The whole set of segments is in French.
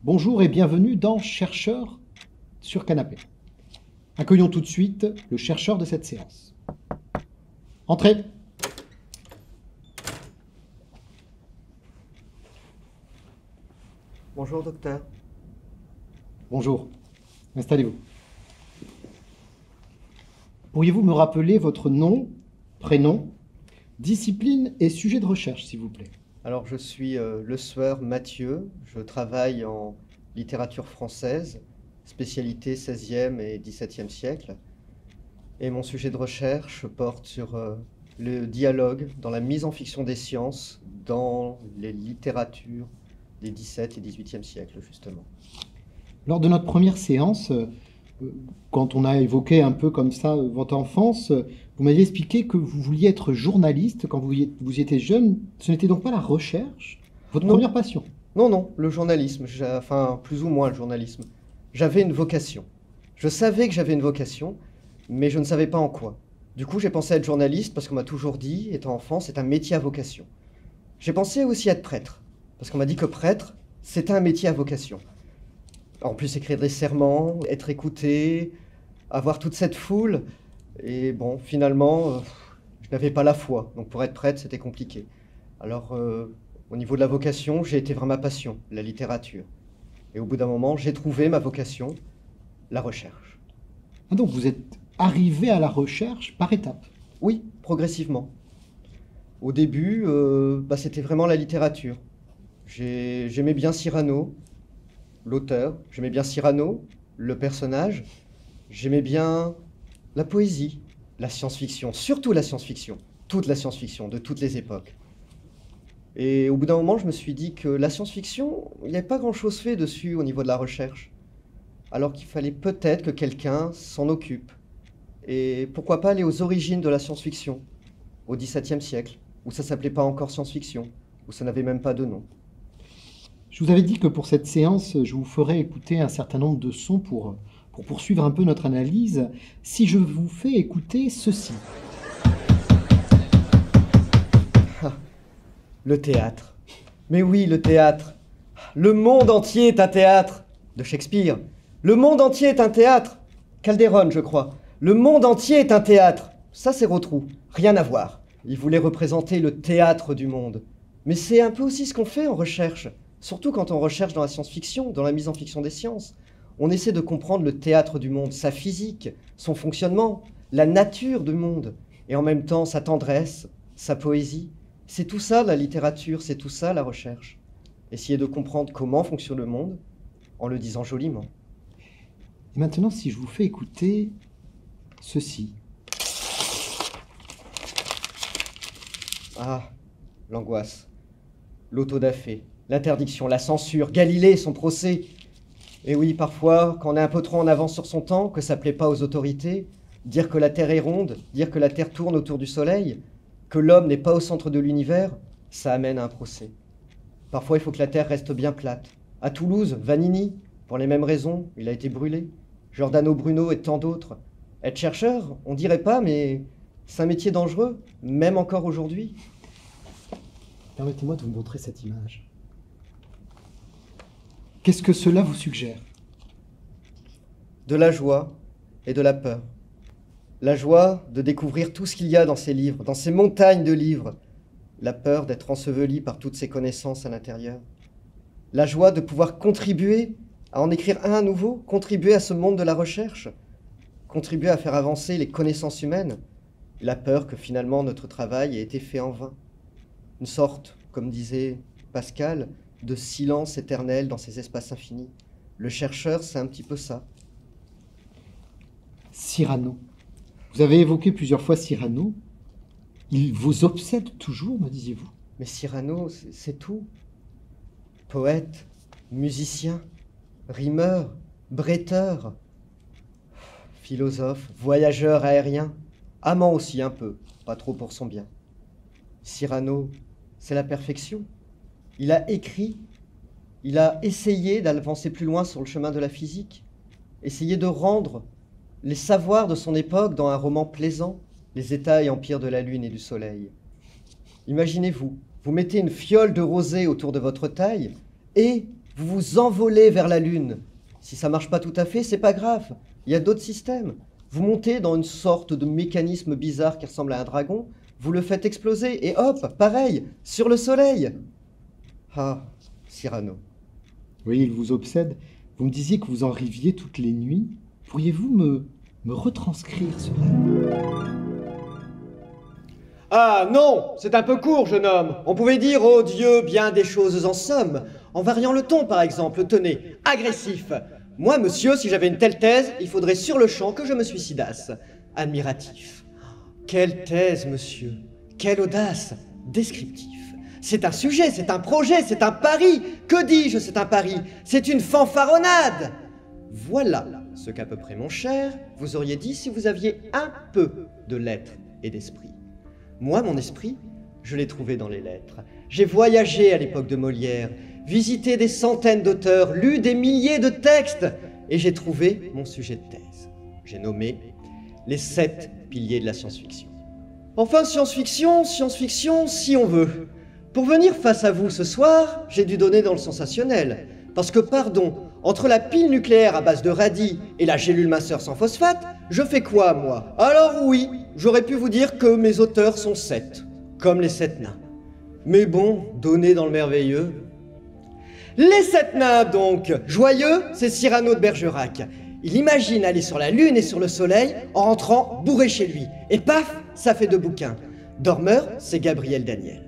Bonjour et bienvenue dans Chercheur sur canapé. Accueillons tout de suite le chercheur de cette séance. Entrez. Bonjour docteur. Bonjour. Installez-vous. Pourriez-vous me rappeler votre nom, prénom, discipline et sujet de recherche, s'il vous plaît? Alors je suis Le Sueur Mathieu, je travaille en littérature française, spécialité 16e et 17e siècle. Et mon sujet de recherche porte sur le dialogue dans la mise en fiction des sciences dans les littératures des 17 et 18e siècles, justement. Lors de notre première séance, quand on a évoqué un peu comme ça votre enfance, vous m'aviez expliqué que vous vouliez être journaliste quand vous étiez jeune. Ce n'était donc pas la recherche, votre Non. première passion? Non, le journalisme, enfin plus ou moins le journalisme. J'avais une vocation. Je savais que j'avais une vocation, mais je ne savais pas en quoi. Du coup, j'ai pensé à être journaliste parce qu'on m'a toujours dit, étant enfant, c'est un métier à vocation. J'ai pensé aussi à être prêtre, parce qu'on m'a dit que prêtre, c'était un métier à vocation. En plus, écrire des serments, être écouté, avoir toute cette foule. Et bon, finalement, je n'avais pas la foi. Donc pour être prêtre, c'était compliqué. Alors, au niveau de la vocation, j'ai été vers ma passion, la littérature. Et au bout d'un moment, j'ai trouvé ma vocation, la recherche. Ah, donc vous êtes arrivé à la recherche par étapes. Oui, progressivement. Au début, c'était vraiment la littérature. J'aimais bien Cyrano, l'auteur. J'aimais bien Cyrano, le personnage. J'aimais bien la poésie, la science-fiction, surtout la science-fiction. Toute la science-fiction, de toutes les époques. Et au bout d'un moment, je me suis dit que la science-fiction, il n'y avait pas grand-chose fait dessus au niveau de la recherche. Alors qu'il fallait peut-être que quelqu'un s'en occupe. Et pourquoi pas aller aux origines de la science-fiction, au XVIIe siècle, où ça s'appelait pas encore science-fiction, où ça n'avait même pas de nom. Je vous avais dit que pour cette séance, je vous ferais écouter un certain nombre de sons pour poursuivre un peu notre analyse. Si je vous fais écouter ceci. Le théâtre. Mais oui, le théâtre. Le monde entier est un théâtre. De Shakespeare. Le monde entier est un théâtre. Calderon, je crois. Le monde entier est un théâtre. Ça, c'est Rotrou. Rien à voir. Il voulait représenter le théâtre du monde. Mais c'est un peu aussi ce qu'on fait en recherche. Surtout quand on recherche dans la science-fiction, dans la mise en fiction des sciences. On essaie de comprendre le théâtre du monde, sa physique, son fonctionnement, la nature du monde, et en même temps sa tendresse, sa poésie. C'est tout ça la littérature, c'est tout ça la recherche. Essayer de comprendre comment fonctionne le monde en le disant joliment. Et maintenant, si je vous fais écouter ceci. Ah, l'angoisse, l'autodafé, l'interdiction, la censure, Galilée, son procès. Et oui, parfois, quand on est un peu trop en avance sur son temps, que ça plaît pas aux autorités, dire que la Terre est ronde, dire que la Terre tourne autour du Soleil, que l'homme n'est pas au centre de l'univers, ça amène à un procès. Parfois, il faut que la Terre reste bien plate. À Toulouse, Vanini, pour les mêmes raisons, il a été brûlé. Giordano Bruno et tant d'autres. Être chercheur, on dirait pas, mais c'est un métier dangereux, même encore aujourd'hui. Permettez-moi de vous montrer cette image. Qu'est-ce que cela vous suggère? De la joie et de la peur. La joie de découvrir tout ce qu'il y a dans ces livres, dans ces montagnes de livres. La peur d'être enseveli par toutes ces connaissances à l'intérieur. La joie de pouvoir contribuer à en écrire un à nouveau, contribuer à ce monde de la recherche, contribuer à faire avancer les connaissances humaines. La peur que finalement notre travail ait été fait en vain. Une sorte, comme disait Pascal, de silence éternel dans ces espaces infinis. Le chercheur, c'est un petit peu ça. Cyrano. Vous avez évoqué plusieurs fois Cyrano. Il vous obsède toujours, me disiez-vous? Mais Cyrano, c'est tout. Poète, musicien, rimeur, bretteur, philosophe, voyageur aérien, amant aussi un peu, pas trop pour son bien. Cyrano, c'est la perfection. Il a écrit, il a essayé d'avancer plus loin sur le chemin de la physique, essayé de rendre les savoirs de son époque dans un roman plaisant, les États et empires de la lune et du soleil. Imaginez-vous, vous mettez une fiole de rosée autour de votre taille et Vous vous envolez vers la Lune. Si ça marche pas tout à fait, c'est pas grave. Il y a d'autres systèmes. Vous montez dans une sorte de mécanisme bizarre qui ressemble à un dragon, vous le faites exploser, et hop, pareil, sur le Soleil. Ah, Cyrano. Oui, il vous obsède. Vous me disiez que vous en rêviez toutes les nuits. Pourriez-vous me retranscrire ce rêve? Ah non, c'est un peu court, jeune homme. On pouvait dire, oh Dieu, bien des choses en somme. En variant le ton, par exemple, tenez, agressif. Moi, monsieur, si j'avais une telle thèse, il faudrait sur le champ que je me suicidasse. Admiratif. Quelle thèse, monsieur. Quelle audace. Descriptif. C'est un sujet, c'est un projet, c'est un pari. Que dis-je, c'est un pari? C'est une fanfaronnade. Voilà ce qu'à peu près, mon cher, vous auriez dit si vous aviez un peu de lettres et d'esprit. Moi, mon esprit, je l'ai trouvé dans les lettres. J'ai voyagé à l'époque de Molière, visité des centaines d'auteurs, lu des milliers de textes, et j'ai trouvé mon sujet de thèse. J'ai nommé les 7 piliers de la science-fiction. Enfin, science-fiction, si on veut. Pour venir face à vous ce soir, j'ai dû donner dans le sensationnel. Parce que, pardon, entre la pile nucléaire à base de radis et la gélule minceur sans phosphate, je fais quoi, moi? Alors oui, j'aurais pu vous dire que mes auteurs sont 7, comme les 7 nains. Mais bon, donner dans le merveilleux. Les 7 nains, donc. Joyeux, c'est Cyrano de Bergerac. Il imagine aller sur la Lune et sur le Soleil en rentrant bourré chez lui. Et paf, ça fait 2 bouquins. Dormeur, c'est Gabriel Daniel.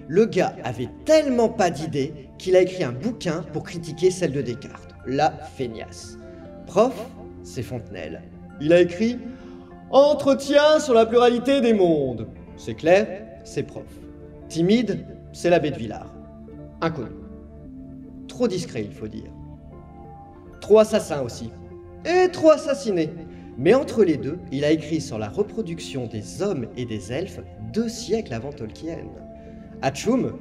Le gars avait tellement pas d'idées qu'il a écrit un bouquin pour critiquer celle de Descartes, la feignasse. Prof, c'est Fontenelle. Il a écrit « Entretien sur la pluralité des mondes ». C'est clair, c'est prof. Timide, c'est l'abbé de Villars. Inconnu. Trop discret, il faut dire. Trop assassin aussi. Et trop assassiné. Mais entre les deux, il a écrit sur la reproduction des hommes et des elfes 2 siècles avant Tolkien. Hatchoum,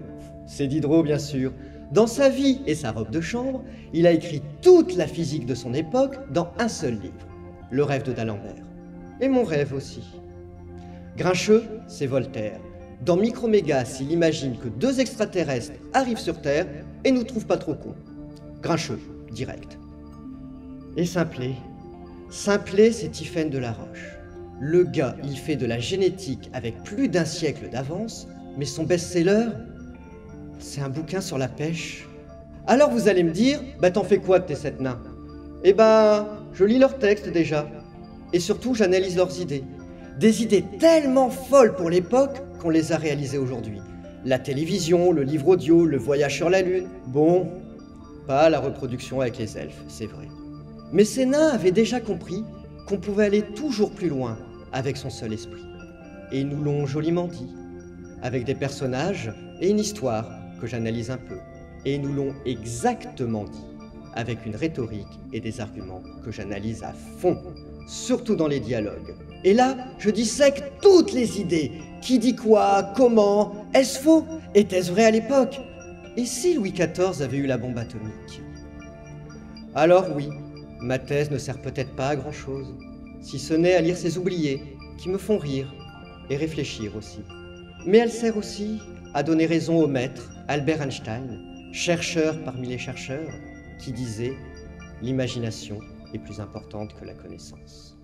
c'est Diderot bien sûr. Dans sa vie et sa robe de chambre, il a écrit toute la physique de son époque dans un seul livre, Le rêve de d'Alembert. Et mon rêve aussi. Grincheux, c'est Voltaire. Dans Micromégas, il imagine que 2 extraterrestres arrivent sur Terre et nous trouvent pas trop cons. Grincheux, direct. Et Simplet. Simplet, c'est Tiphaine de la Roche. Le gars, il fait de la génétique avec plus d'1 siècle d'avance, mais son best-seller, c'est un bouquin sur la pêche. Alors vous allez me dire, bah t'en fais quoi de tes 7 nains? Eh ben, je lis leurs textes déjà. Et surtout, j'analyse leurs idées. Des idées tellement folles pour l'époque qu'on les a réalisées aujourd'hui. La télévision, le livre audio, le voyage sur la Lune. Bon, pas la reproduction avec les elfes, c'est vrai. Mais ces nains avaient déjà compris qu'on pouvait aller toujours plus loin avec son seul esprit. Et ils nous l'ont joliment dit. Avec des personnages et une histoire que j'analyse un peu. Et ils nous l'ont exactement dit, avec une rhétorique et des arguments que j'analyse à fond, surtout dans les dialogues. Et là, je dissèque toutes les idées. Qui dit quoi? Comment? Est-ce faux? Était-ce vrai à l'époque? Et si Louis XIV avait eu la bombe atomique? Alors oui, ma thèse ne sert peut-être pas à grand-chose, si ce n'est à lire ces oubliés, qui me font rire, et réfléchir aussi. Mais elle sert aussi à donner raison au maître, Albert Einstein, chercheur parmi les chercheurs, qui disait « L'imagination est plus importante que la connaissance ».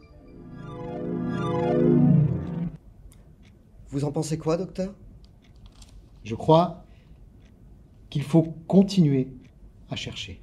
Vous en pensez quoi, docteur? Je crois qu'il faut continuer à chercher.